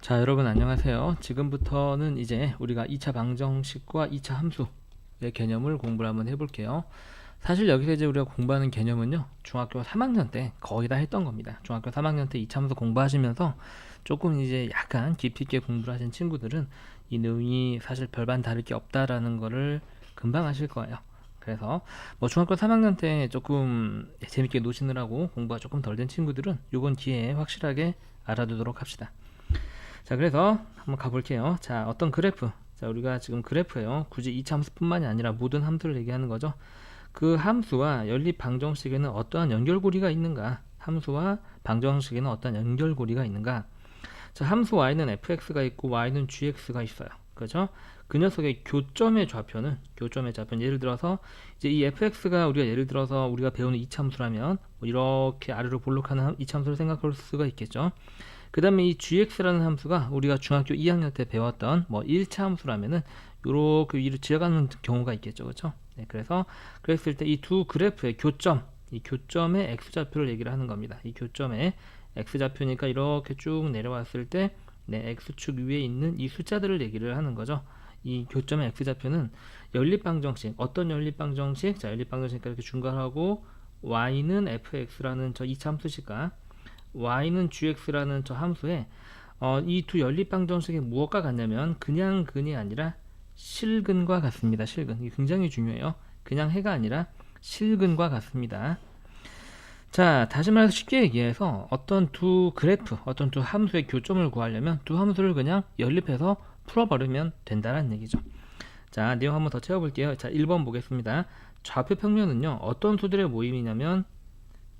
자, 여러분 안녕하세요. 지금부터는 이제 우리가 2차 방정식과 2차 함수의 개념을 공부를 한번 해볼게요. 사실 여기서 이제 우리가 공부하는 개념은요, 중학교 3학년 때 거의 다 했던 겁니다. 중학교 3학년 때 2차 함수 공부하시면서 조금 이제 약간 깊이 있게 공부를 하신 친구들은 이 내용이 사실 별반 다를 게 없다라는 거를 금방 아실 거예요. 그래서 뭐 중학교 3학년 때 조금 재밌게 노시느라고 공부가 조금 덜 된 친구들은 이번 기회에 확실하게 알아두도록 합시다. 자, 그래서 한번 가볼게요. 자, 어떤 그래프. 자, 우리가 지금 그래프예요. 굳이 이차 함수뿐만이 아니라 모든 함수를 얘기하는 거죠. 그 함수와 연립 방정식에는 어떠한 연결고리가 있는가? 함수와 방정식에는 어떠한 연결고리가 있는가? 자, 함수 y는 fx가 있고 y는 gx가 있어요. 그죠? 그 녀석의 교점의 좌표는 예를 들어서 이제 이 fx가 우리가 예를 들어서 우리가 배우는 이차함수라면 뭐 이렇게 아래로 볼록하는 이차함수를 생각할 수가 있겠죠. 그 다음에 이 gx라는 함수가 우리가 중학교 2학년 때 배웠던 뭐 1차 함수라면은 요렇게 위로 지어가는 경우가 있겠죠. 그렇죠? 네, 그래서 그랬을 때 이 두 그래프의 교점, 이 교점의 x좌표를 얘기를 하는 겁니다. 이 교점의 x좌표니까 이렇게 쭉 내려왔을 때 네, x축 위에 있는 이 숫자들을 얘기를 하는 거죠. 이 교점의 x좌표는 연립방정식, 어떤 연립방정식? 자, 연립방정식과 이렇게 중괄하고 y는 fx라는 저 2차 함수식과 y는 gx라는 저 함수에 이 두 연립방정식이 무엇과 같냐면 그냥 근이 아니라 실근과 같습니다. 실근. 이게 굉장히 중요해요. 그냥 해가 아니라 실근과 같습니다. 자, 다시 말해서 쉽게 얘기해서 어떤 두 그래프, 어떤 두 함수의 교점을 구하려면 두 함수를 그냥 연립해서 풀어버리면 된다는 얘기죠. 자, 내용 한번 더 채워볼게요. 자, 1번 보겠습니다. 좌표 평면은요, 어떤 수들의 모임이냐면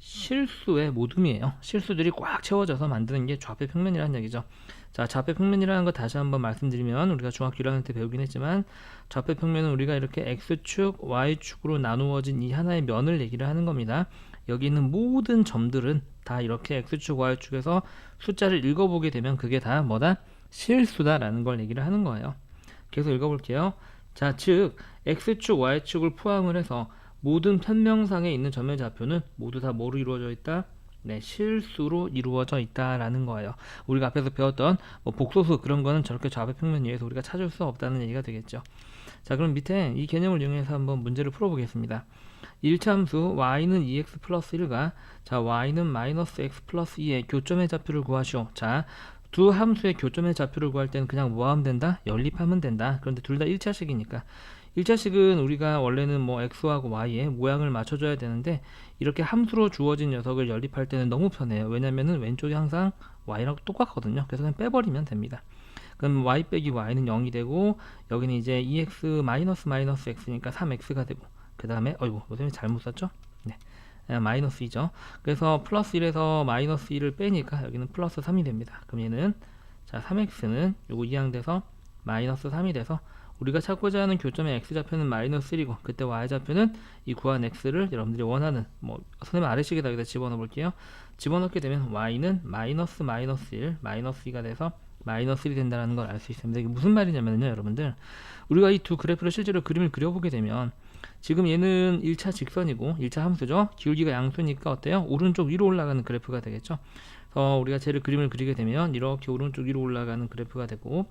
실수의 모둠이에요. 실수들이 꽉 채워져서 만드는 게 좌표 평면이라는 얘기죠. 자, 좌표 평면이라는 거 다시 한번 말씀드리면 우리가 중학교 1학년 때 배우긴 했지만 좌표 평면은 우리가 이렇게 x축, y축으로 나누어진 이 하나의 면을 얘기를 하는 겁니다. 여기 있는 모든 점들은 다 이렇게 x축, y축에서 숫자를 읽어보게 되면 그게 다 뭐다? 실수다라는 걸 얘기를 하는 거예요. 계속 읽어볼게요. 자, 즉 x축, y축을 포함을 해서 모든 편명상에 있는 점의 좌표는 모두 다 뭐로 이루어져 있다? 네, 실수로 이루어져 있다라는 거예요. 우리가 앞에서 배웠던 뭐 복소수 그런 거는 저렇게 좌표 평면 위에서 우리가 찾을 수 없다는 얘기가 되겠죠. 자, 그럼 밑에 이 개념을 이용해서 한번 문제를 풀어보겠습니다. 1차 함수 y는 2x 플러스 1과 자, y는 마이너스 x 플러스 2의 교점의 좌표를 구하시오. 자, 두 함수의 교점의 좌표를 구할 때는 그냥 뭐 하면 된다? 연립하면 된다. 그런데 둘 다 1차식이니까 1차식은 우리가 원래는 뭐 x하고 y의 모양을 맞춰줘야 되는데 이렇게 함수로 주어진 녀석을 연립할 때는 너무 편해요. 왜냐면은 왼쪽이 항상 y랑 똑같거든요. 그래서 그냥 빼버리면 됩니다. 그럼 y 빼기 y는 0이 되고 여기는 이제 2x 마이너스 마이너스 x니까 3x가 되고 그 다음에 어이구 선생님 잘못 썼죠? 네, 마이너스 2죠. 그래서 플러스 1에서 마이너스 2를 빼니까 여기는 플러스 3이 됩니다. 그럼 얘는 자 3x는 요거 이항돼서 마이너스 3이 돼서 우리가 찾고자 하는 교점의 x좌표는 마이너스 1이고 그때 y좌표는 이 구한 x를 여러분들이 원하는 뭐 선생님 아래식에다 여기다 집어넣어 볼게요. 집어넣게 되면 y는 마이너스 마이너스 1 마이너스 2가 돼서 마이너스 1이 된다는 걸 알 수 있습니다. 이게 무슨 말이냐면요 여러분들 우리가 이 두 그래프를 실제로 그림을 그려보게 되면 지금 얘는 1차 직선이고 1차 함수죠. 기울기가 양수니까 어때요? 오른쪽 위로 올라가는 그래프가 되겠죠. 우리가 쟤를 그림을 그리게 되면 이렇게 오른쪽 위로 올라가는 그래프가 되고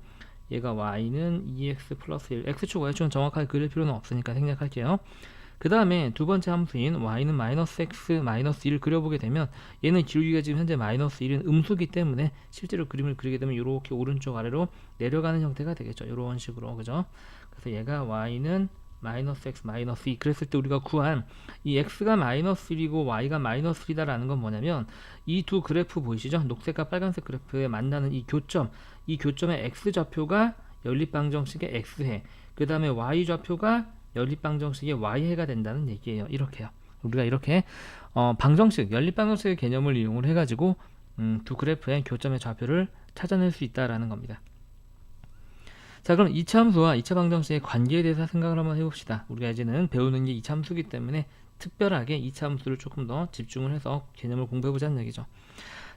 얘가 y는 2x 플러스 1 x축 y축은 정확하게 그릴 필요는 없으니까 생략할게요. 그 다음에 두 번째 함수인 y는 마이너스 x 마이너스 1을 그려보게 되면 얘는 기울기가 지금 현재 마이너스 1은 음수기 때문에 실제로 그림을 그리게 되면 이렇게 오른쪽 아래로 내려가는 형태가 되겠죠. 이런 식으로 그죠? 그래서 얘가 y는 마이너스 x 마이너스 2 그랬을 때 우리가 구한 이 x가 마이너스 1이고 y가 마이너스 1이다 라는 건 뭐냐면 이 두 그래프 보이시죠? 녹색과 빨간색 그래프에 만나는 이 교점 이 교점의 x좌표가 연립방정식의 x해 그 다음에 y좌표가 연립방정식의 y해가 된다는 얘기예요. 이렇게요. 우리가 이렇게 방정식 연립방정식의 개념을 이용을 해가지고 두 그래프의 교점의 좌표를 찾아낼 수 있다라는 겁니다. 자, 그럼 2차 함수와 2차 방정식의 관계에 대해서 생각을 한번 해봅시다. 우리가 이제는 배우는 게 2차 함수기 때문에 특별하게 2차 함수를 조금 더 집중을 해서 개념을 공부해보자는 얘기죠.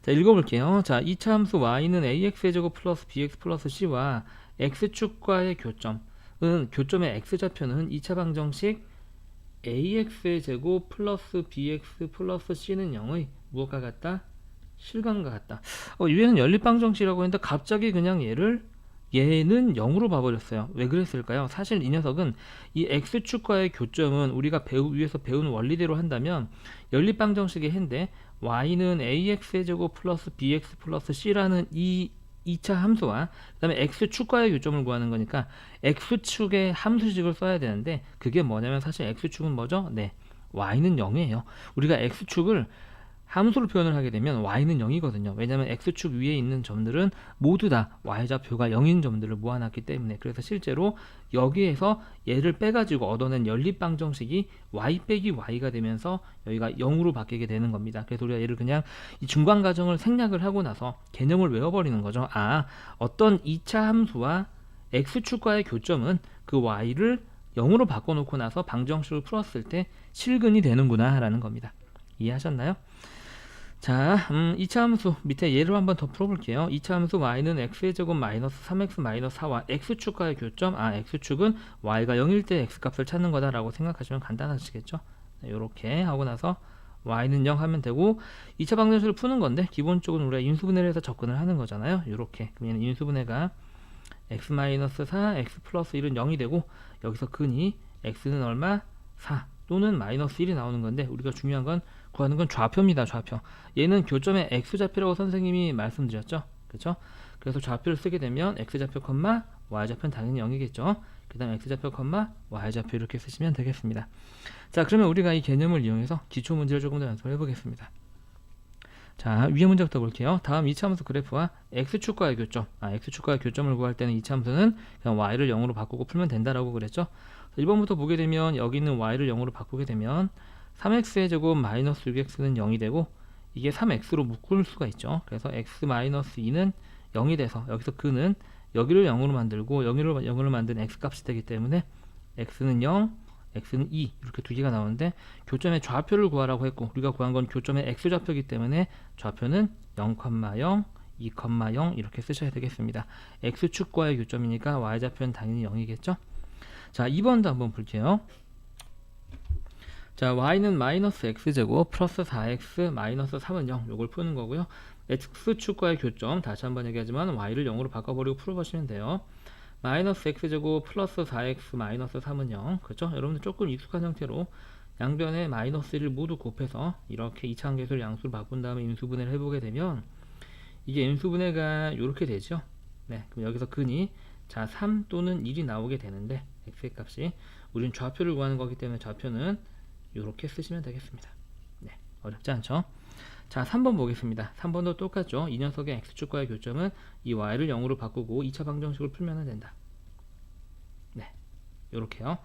자, 읽어볼게요. 자, 2차 함수 y는 ax의 제곱 플러스 bx 플러스 c와 x축과의 교점의 x좌표는 2차 방정식 ax의 제곱 플러스 bx 플러스 c는 0의 무엇과 같다? 실감과 같다. 위에는 연립방정식이라고 했는데 갑자기 그냥 얘는 0으로 봐버렸어요. 왜 그랬을까요? 사실 이 녀석은 이 x축과의 교점은 우리가 위에서 배운 원리대로 한다면 연립방정식의 해인데 y는 ax의 제곱 플러스 bx 플러스 c라는 이 2차 함수와 그 다음에 x축과의 교점을 구하는 거니까 x축의 함수식을 써야 되는데 그게 뭐냐면 사실 x축은 뭐죠? 네, y는 0이에요. 우리가 x축을 함수로 표현을 하게 되면 y는 0이거든요. 왜냐하면 x축 위에 있는 점들은 모두 다 y좌표가 0인 점들을 모아놨기 때문에. 그래서 실제로 여기에서 얘를 빼가지고 얻어낸 연립방정식이 y 빼기 y가 되면서 여기가 0으로 바뀌게 되는 겁니다. 그래서 우리가 얘를 그냥 이 중간과정을 생략을 하고 나서 개념을 외워버리는 거죠. 어떤 2차 함수와 x축과의 교점은 그 y를 0으로 바꿔놓고 나서 방정식을 풀었을 때 실근이 되는구나 라는 겁니다. 이해하셨나요? 자, 2차 함수 밑에 예를 한번 더 풀어볼게요. 2차 함수 y는 x의 제곱 마이너스 3x 마이너스 4와 x축과의 교점, x축은 y가 0일 때 x값을 찾는 거다 라고 생각하시면 간단하시겠죠. 이렇게 하고 나서 y는 0 하면 되고 2차 방정식을 푸는 건데 기본적으로 우리가 인수분해를 해서 접근을 하는 거잖아요. 이렇게 그러면 인수분해가 x 마이너스 4, x 플러스 1은 0이 되고 여기서 근이 x는 얼마? 4 또는 마이너스 1이 나오는 건데 우리가 중요한 건 구하는 건 좌표입니다. 좌표. 얘는 교점의 x좌표라고 선생님이 말씀드렸죠. 그렇죠? 그래서 좌표를 쓰게 되면 x좌표, y좌표는 당연히 0이겠죠. 그 다음 x좌표, y좌표 이렇게 쓰시면 되겠습니다. 자, 그러면 우리가 이 개념을 이용해서 기초 문제를 조금 더 연습을 해보겠습니다. 자, 위에 문제부터 볼게요. 다음 2차 함수 그래프와 x축과의 교점. x축과의 교점을 구할 때는 2차 함수는 그냥 y를 0으로 바꾸고 풀면 된다라고 그랬죠. 1번부터 보게 되면 여기 있는 y를 0으로 바꾸게 되면 3x의 제곱 마이너스 6x는 0이 되고 이게 3x로 묶을 수가 있죠. 그래서 x 마이너스 2는 0이 돼서 여기서 근은 여기를 0으로 만들고 여기를 0으로 만든 x값이 되기 때문에 x는 0, x는 2 이렇게 두 개가 나오는데 교점의 좌표를 구하라고 했고 우리가 구한 건 교점의 x좌표이기 때문에 좌표는 0, 0, 2, 0 이렇게 쓰셔야 되겠습니다. x축과의 교점이니까 y좌표는 당연히 0이겠죠. 자, 2번도 한번 볼게요. 자, y는 마이너스 x제곱 플러스 4x 마이너스 3은 0 요걸 푸는 거고요. x축과의 교점 다시 한번 얘기하지만 y를 0으로 바꿔버리고 풀어보시면 돼요. 마이너스 x제곱 플러스 4x 마이너스 3은 0 그렇죠? 여러분들 조금 익숙한 형태로 양변에 마이너스 1을 모두 곱해서 이렇게 이차함계수를 양수로 바꾼 다음에 인수분해를 해보게 되면 이게 인수분해가 이렇게 되죠. 네, 그럼 여기서 근이 자 3 또는 1이 나오게 되는데 x의 값이 우리는 좌표를 구하는 거기 때문에 좌표는 이렇게 쓰시면 되겠습니다. 네, 어렵지 않죠? 자, 3번 보겠습니다. 3번도 똑같죠. 이 녀석의 x축과의 교점은 이 y를 0으로 바꾸고 2차 방정식을 풀면 된다. 네, 요렇게요.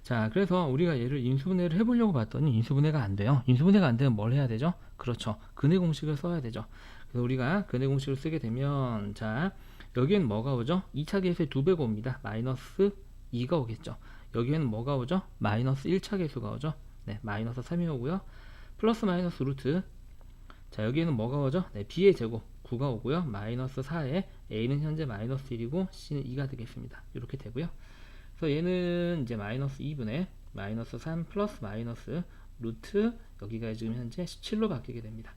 자, 그래서 우리가 얘를 인수분해를 해보려고 봤더니 인수분해가 안 돼요. 인수분해가 안 되면 뭘 해야 되죠? 그렇죠. 근의 공식을 써야 되죠. 그래서 우리가 근의 공식을 쓰게 되면 자, 여기에는 뭐가 오죠? 2차 계수의 2배가 옵니다. 마이너스 2가 오겠죠. 여기에는 뭐가 오죠? 마이너스 1차 계수가 오죠. 네, 마이너스 3이 오고요. 플러스 마이너스 루트 자, 여기에는 뭐가 오죠? 네, b의 제곱 9가 오고요. 마이너스 4에 a는 현재 마이너스 1이고 c는 2가 되겠습니다. 이렇게 되고요. 그래서 얘는 이제 마이너스 2분의 마이너스 3 플러스 마이너스 루트 여기가 지금 현재 17로 바뀌게 됩니다.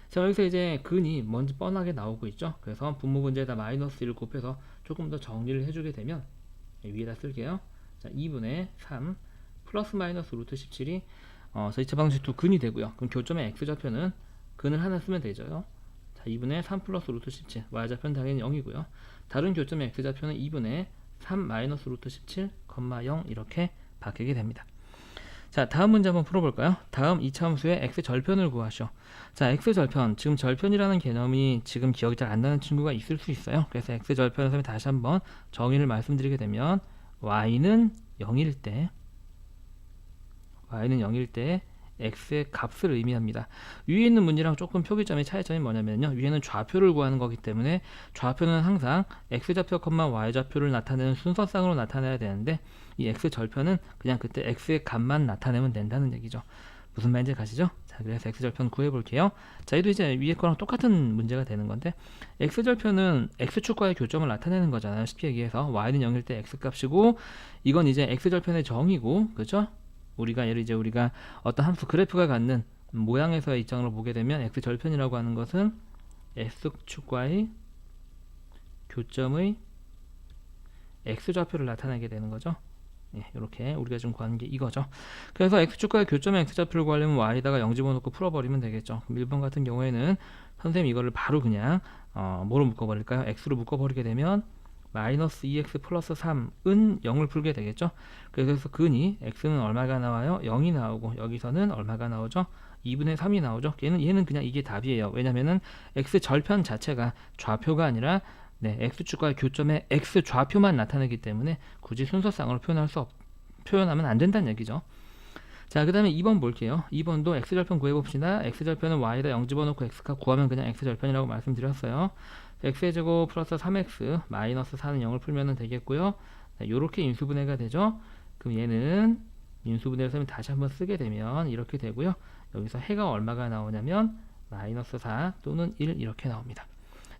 자, 여기서 이제 근이 먼저 뻔하게 나오고 있죠. 그래서 분모분자에다 마이너스 1을 곱해서 조금 더 정리를 해주게 되면 위에다 쓸게요. 자, 2분의 3 플러스 마이너스 루트 17이 2차 방정식도 근이 되고요. 그럼 교점의 x좌표는 근을 하나 쓰면 되죠. 자, 2분의 3 플러스 루트 17 y좌표는 당연히 0이고요. 다른 교점의 x좌표는 2분의 3 마이너스 루트 17, 0 이렇게 바뀌게 됩니다. 자, 다음 문제 한번 풀어볼까요? 다음 2차 함수의 x절편을 구하시오. 자, x절편, 지금 절편이라는 개념이 지금 기억이 잘 안 나는 친구가 있을 수 있어요. 그래서 x절편에서 다시 한번 정의를 말씀드리게 되면 y는 0일 때 x의 값을 의미합니다. 위에 있는 문제랑 조금 표기점의 차이점이 뭐냐면요. 위에는 좌표를 구하는 거기 때문에 좌표는 항상 x좌표, y좌표를 나타내는 순서상으로 나타내야 되는데 이 x절편은 그냥 그때 x의 값만 나타내면 된다는 얘기죠. 무슨 말인지 가시죠? 자, 그래서 x절편 구해볼게요. 자, 얘도 이제 위에 거랑 똑같은 문제가 되는 건데 x절편은 x축과의 교점을 나타내는 거잖아요. 쉽게 얘기해서 y는 0일 때 x값이고 이건 이제 x절편의 정의고 그죠? 우리가 어떤 함수 그래프가 갖는 모양에서의 입장으로 보게 되면 x절편이라고 하는 것은 x축과의 교점의 x좌표를 나타내게 되는 거죠. 예, 이렇게 우리가 지금 구하는 게 이거죠. 그래서 x축과의 교점의 x좌표를 구하려면 y에다가 0 집어넣고 풀어버리면 되겠죠. 그럼 1번 같은 경우에는 선생님이 이거를 바로 그냥 뭐로 묶어버릴까요? x로 묶어버리게 되면 마이너스 2x 플러스 3은 0을 풀게 되겠죠. 그래서 근이 x는 얼마가 나와요? 0이 나오고 여기서는 얼마가 나오죠? 2분의 3이 나오죠. 얘는 그냥 이게 답이에요. 왜냐면은 x절편 자체가 좌표가 아니라 x축과의 교점의 x좌표만 나타내기 때문에 굳이 순서상으로 표현하면 안 된다는 얘기죠. 자, 그 다음에 2번 볼게요. 2번도 x절편 구해봅시다. x절편은 y에다 0 집어넣고 x값 구하면 그냥 x절편이라고 말씀드렸어요. x의 제곱 플러스 3x 마이너스 4는 0을 풀면 되겠고요. 이렇게 인수분해가 되죠. 그럼 얘는 인수분해를 쓰면 다시 한번 쓰게 되면 이렇게 되고요. 여기서 해가 얼마가 나오냐면 마이너스 4 또는 1 이렇게 나옵니다.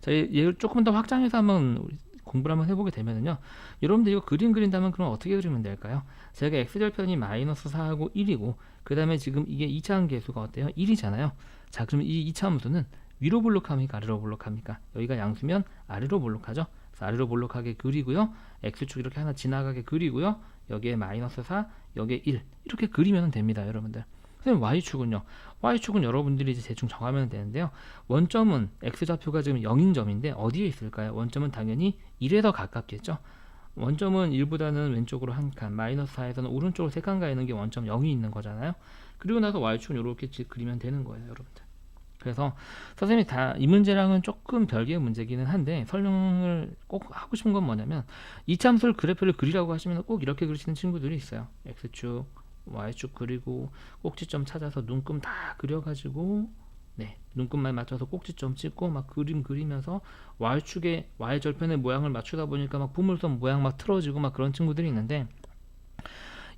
자, 얘를 조금 더 확장해서 한번 공부를 한번 해보게 되면요. 여러분들 이거 그림 그린다면 그럼 어떻게 그리면 될까요? 제가 x절편이 마이너스 4하고 1이고 그 다음에 지금 이게 2차 함계수가 어때요? 1이잖아요. 자, 그럼 이 2차 함수는 위로 볼록합니까? 아래로 볼록합니까? 여기가 양수면 아래로 볼록하죠. 그래서 아래로 볼록하게 그리고요. x축 이렇게 하나 지나가게 그리고요. 여기에 마이너스 4, 여기에 1 이렇게 그리면 됩니다. 여러분들. 그럼 y축은요. y축은 여러분들이 이제 대충 정하면 되는데요. 원점은 x좌표가 지금 0인 점인데 어디에 있을까요? 원점은 당연히 1에 더 가깝겠죠. 원점은 1보다는 왼쪽으로 한 칸, 마이너스 4에서는 오른쪽으로 3칸 가 있는 게 원점 0이 있는 거잖아요. 그리고 나서 y축은 이렇게 그리면 되는 거예요, 여러분들. 그래서 선생님이 다 이 문제랑은 조금 별개의 문제기는 한데 설명을 꼭 하고 싶은 건 뭐냐면 이차함수를 그래프를 그리라고 하시면 꼭 이렇게 그리시는 친구들이 있어요. x축, y축 그리고 꼭지점 찾아서 눈금 다 그려가지고 눈금만 맞춰서 꼭지점 찍고 막 그림 그리면서 y축에 y절편의 모양을 맞추다 보니까 막 보물섬 모양 막 틀어지고 막 그런 친구들이 있는데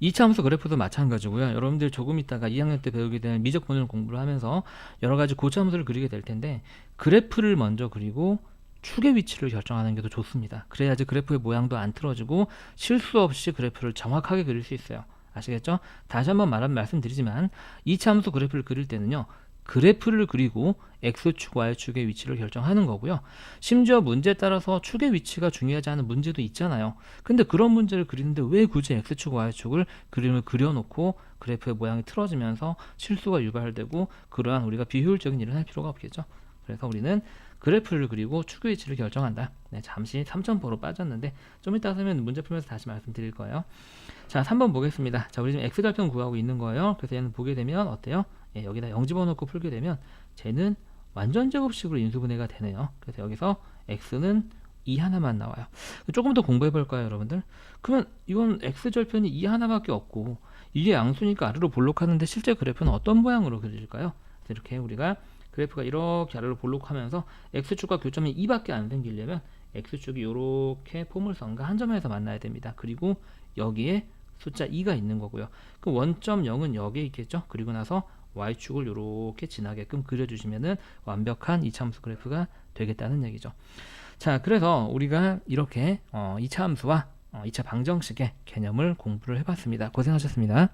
이차함수 그래프도 마찬가지고요. 여러분들 조금 있다가 2학년 때 배우게 되는 미적분을 공부를 하면서 여러가지 고차함수를 그리게 될 텐데 그래프를 먼저 그리고 축의 위치를 결정하는 게 더 좋습니다. 그래야지 그래프의 모양도 안 틀어지고 실수 없이 그래프를 정확하게 그릴 수 있어요. 아시겠죠? 다시 한번 말씀드리지만 이차함수 그래프를 그릴 때는요. 그래프를 그리고 x축, y축의 위치를 결정하는 거고요. 심지어 문제에 따라서 축의 위치가 중요하지 않은 문제도 있잖아요. 근데 그런 문제를 그리는데 왜 굳이 x축, y축을 그림을 그려놓고 그래프의 모양이 틀어지면서 실수가 유발되고 그러한 우리가 비효율적인 일을 할 필요가 없겠죠. 그래서 우리는 그래프를 그리고 축의 위치를 결정한다. 잠시 3점포로 빠졌는데 좀 이따 하면 문제 풀면서 다시 말씀드릴 거예요. 자, 3번 보겠습니다. 자, 우리 지금 x절편 구하고 있는 거예요. 그래서 얘는 보게 되면 어때요? 여기다 0 집어넣고 풀게 되면 쟤는 완전 제곱식으로 인수분해가 되네요. 그래서 여기서 x는 2 하나만 나와요. 조금 더 공부해 볼까요, 여러분들? 그러면 이건 x절편이 2 하나밖에 없고 이게 양수니까 아래로 볼록하는데 실제 그래프는 어떤 모양으로 그릴까요? 이렇게 우리가 그래프가 이렇게 아래로 볼록하면서 x축과 교점이 2밖에 안 생기려면 x축이 이렇게 포물선과 한 점에서 만나야 됩니다. 그리고 여기에 숫자 2가 있는 거고요. 그 원점 0은 여기에 있겠죠. 그리고 나서 y축을 이렇게 지나게끔 그려주시면은 완벽한 이차함수 그래프가 되겠다는 얘기죠. 자, 그래서 우리가 이렇게 이차함수와 2차 방정식의 개념을 공부를 해봤습니다. 고생하셨습니다.